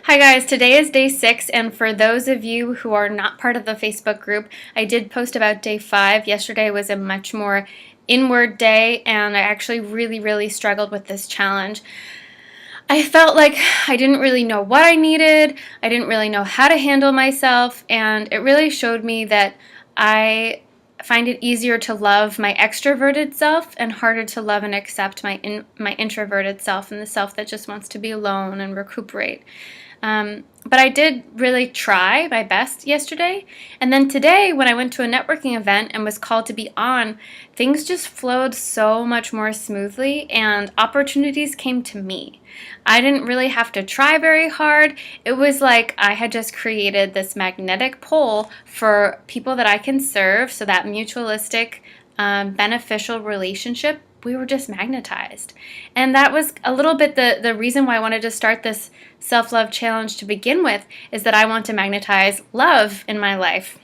Hi guys, today is day 6, and for those of you who are not part of the Facebook group, I did post about day 5. Yesterday was a much more inward day, and I actually really struggled with this challenge. I felt like I didn't really know what I needed, I didn't really know how to handle myself, and it really showed me that I find it easier to love my extroverted self and harder to love and accept my introverted self and the self that just wants to be alone and recuperate. But I did really try my best yesterday. And then today, when I went to a networking event and was called to be on, things just flowed so much more smoothly and opportunities came to me. I didn't really have to try very hard. It was like I had just created this magnetic pole for people that I can serve, so that mutualistic, beneficial relationship, we were just magnetized. And that was a little bit the reason why I wanted to start this self-love challenge to begin with, is that I want to magnetize love in my life.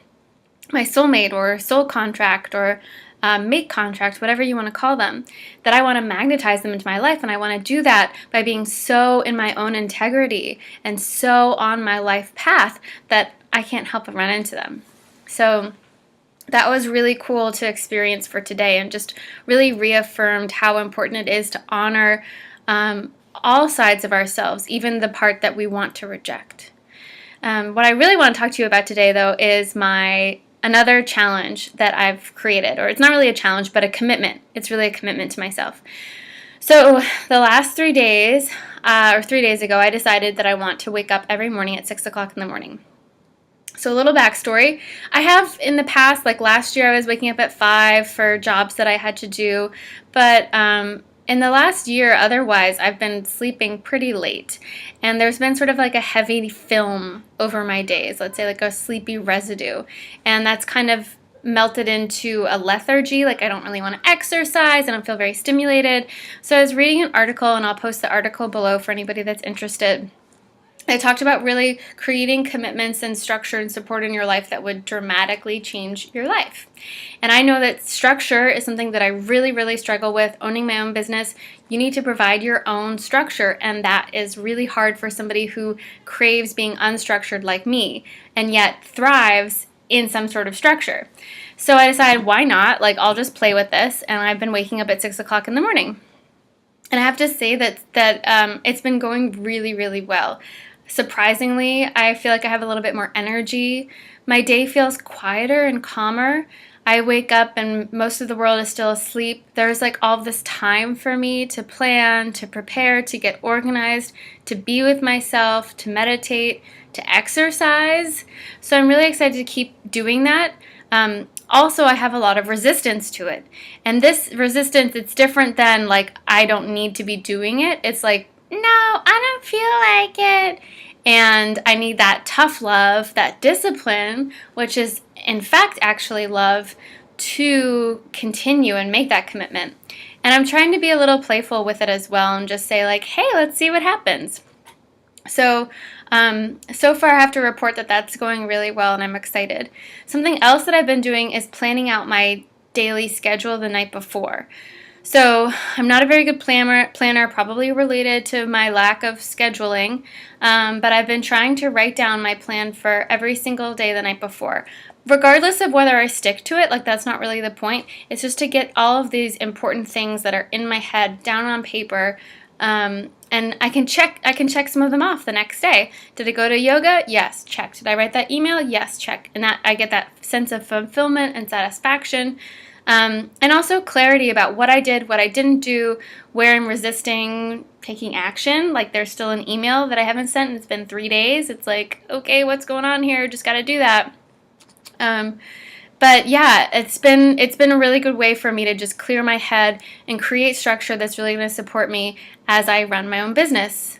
My soulmate or soul contract or mate contract, whatever you want to call them, that I want to magnetize them into my life. And I want to do that by being so in my own integrity and so on my life path that I can't help but run into them. So that was really cool to experience for today, and just really reaffirmed how important it is to honor all sides of ourselves, even the part that we want to reject. What I really want to talk to you about today, though, is another challenge that I've created, or it's not really a challenge, but a commitment. It's really a commitment to myself. So the last 3 days, or 3 days ago, I decided that I want to wake up every morning at 6 o'clock in the morning. So a little backstory. I have in the past, like last year, I was waking up at 5 for jobs that I had to do, but in the last year, otherwise, I've been sleeping pretty late, and there's been sort of like a heavy film over my days, let's say like a sleepy residue, and that's kind of melted into a lethargy, like I don't really want to exercise, I don't feel very stimulated. So I was reading an article, and I'll post the article below for anybody that's interested. I talked about really creating commitments and structure and support in your life that would dramatically change your life. And I know that structure is something that I really struggle with. Owning my own business, you need to provide your own structure, and that is really hard for somebody who craves being unstructured like me and yet thrives in some sort of structure. So I decided, why not? Like, I'll just play with this, and I've been waking up at 6 o'clock in the morning. And I have to say that it's been going really well. Surprisingly, I feel like I have a little bit more energy. My day feels quieter and calmer. I wake up and most of the world is still asleep. There's like all this time for me to plan, to prepare, to get organized, to be with myself, to meditate, to exercise. So I'm really excited to keep doing that. Also, I have a lot of resistance to it. And this resistance, it's different than like, I don't need to be doing it. It's like, no, I don't feel like it. And I need that tough love, that discipline, which is in fact actually love, to continue and make that commitment. And I'm trying to be a little playful with it as well and just say like, hey, let's see what happens. So far I have to report that that's going really well, and I'm excited. Something else that I've been doing is planning out my daily schedule the night before. So I'm not a very good planner, probably related to my lack of scheduling, but I've been trying to write down my plan for every single day the night before. Regardless of whether I stick to it, like that's not really the point. It's just to get all of these important things that are in my head down on paper, and I can check some of them off the next day. Did I go to yoga? Yes, check. Did I write that email? Yes, check. And that I get that sense of fulfillment and satisfaction. And also clarity about what I did, what I didn't do, where I'm resisting taking action. Like there's still an email that I haven't sent and it's been 3 days. It's like, okay, what's going on here? Just got to do that. But yeah, it's been a really good way for me to just clear my head and create structure that's really going to support me as I run my own business,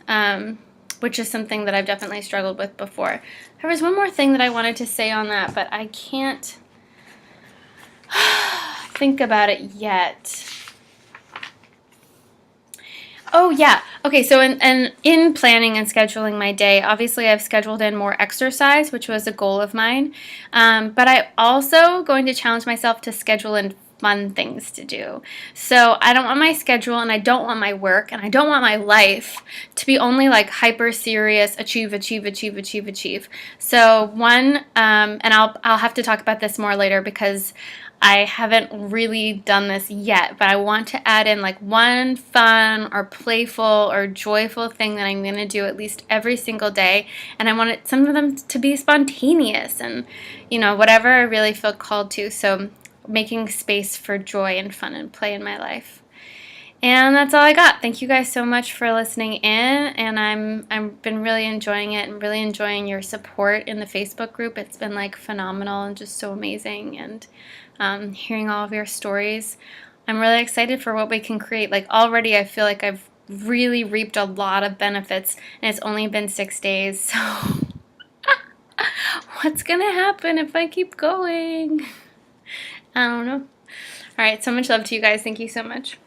which is something that I've definitely struggled with before. There was one more thing that I wanted to say on that, but I can't think about it yet. Oh yeah. Okay, so in planning and scheduling my day, obviously I've scheduled in more exercise, which was a goal of mine. But I'm also going to challenge myself to schedule in fun things to do. So I don't want my schedule, and I don't want my work, and I don't want my life to be only like hyper serious, achieve, achieve, achieve, achieve, achieve. So one, and I'll have to talk about this more later because I haven't really done this yet, but I want to add in like one fun or playful or joyful thing that I'm going to do at least every single day. And I want some of them to be spontaneous and, whatever I really feel called to. So making space for joy and fun and play in my life. And that's all I got. Thank you guys so much for listening in, and I've been really enjoying it and really enjoying your support in the Facebook group. It's been like phenomenal and just so amazing, and hearing all of your stories. I'm really excited for what we can create. Like already I feel like I've really reaped a lot of benefits, and it's only been 6 days, so what's gonna happen if I keep going? I don't know. All right, so much love to you guys. Thank you so much.